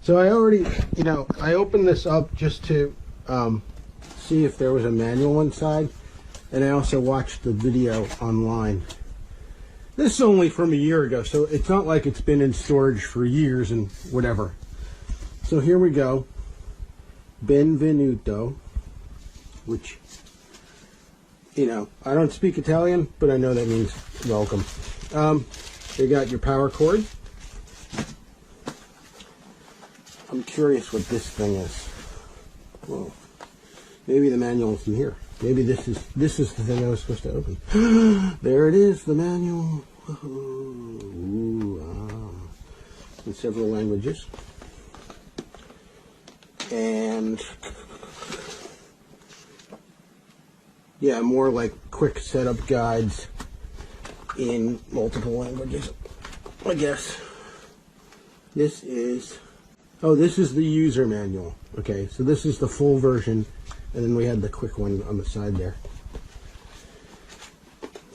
So I already, I opened this up just to see if there was a manual inside, and I also watched the video online. This is only from a year ago, so it's not like it's been in storage for years and whatever. So here we go. Benvenuto, which, I don't speak Italian, but I know that means welcome. You got your power cord. I'm curious what this thing is. Whoa. Maybe the manual's in here. Maybe this is the thing I was supposed to open. There it is, the manual. Ooh, in several languages. And yeah, more like quick setup guides in multiple languages, I guess. This is the user manual. Okay, so this is the full version, and then we had the quick one on the side there.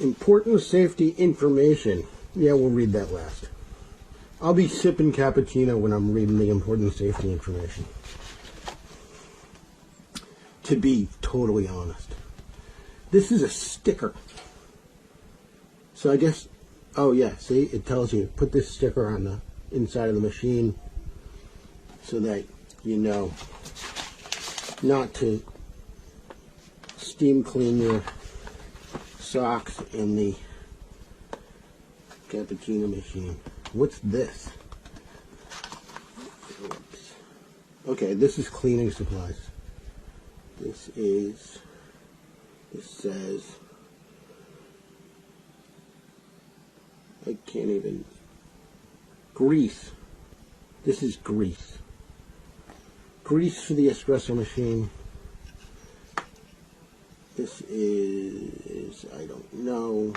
Important safety information. Yeah, we'll read that last. I'll be sipping cappuccino when I'm reading the important safety information, to be totally honest. This is a sticker. So I guess, oh yeah, see, it tells you, put this sticker on the inside of the machine so that you know not to steam clean your socks in the cappuccino machine. What's this? Oops. Okay, this is cleaning supplies. This says, I can't even, grease. This is grease. Grease for the espresso machine. This is, I don't know.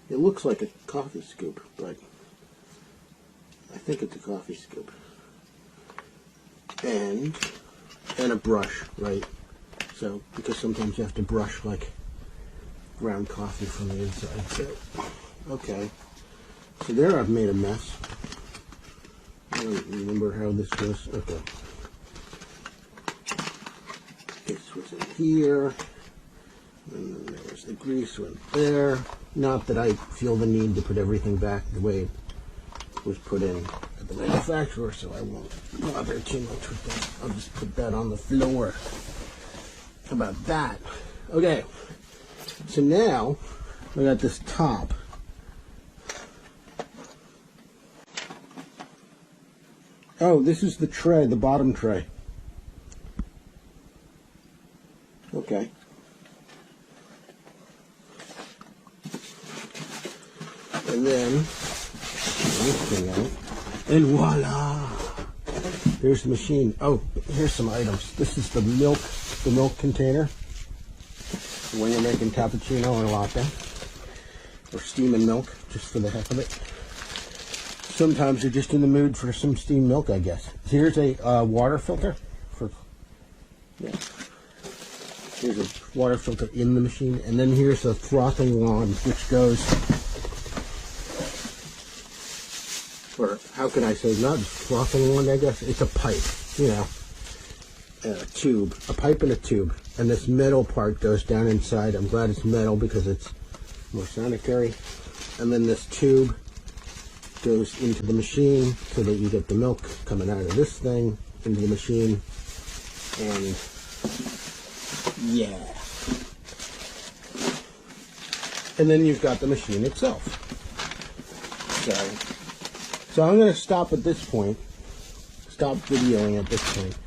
It looks like a coffee scoop, but I think it's a coffee scoop. And a brush, right? So, because sometimes you have to brush like ground coffee from the inside. So, okay. So there I've made a mess. I don't remember how this was. Okay. This was in here. And then there was the grease went there. Not that I feel the need to put everything back the way it was put in at the manufacturer, so I won't bother too much with that. I'll just put that on the floor. How about that? Okay. So now I got this top. Oh, this is the tray, the bottom tray. Okay. And then this thing out, and voila! There's the machine. Oh, here's some items. This is the milk container when you're making cappuccino or latte, or steaming milk, just for the heck of it. Sometimes you're just in the mood for some steamed milk, I guess. So here's a water filter for, yeah. Here's a water filter in the machine, and then here's a frothing wand, which goes, or how can I say, not frothing wand, I guess. It's a pipe, a tube, a pipe and a tube, and this metal part goes down inside. I'm glad it's metal because it's more sanitary. And then this tube goes into the machine so that you get the milk coming out of this thing into the machine, and yeah. And then you've got the machine itself. So I'm going to stop at this point, stop videoing at this point,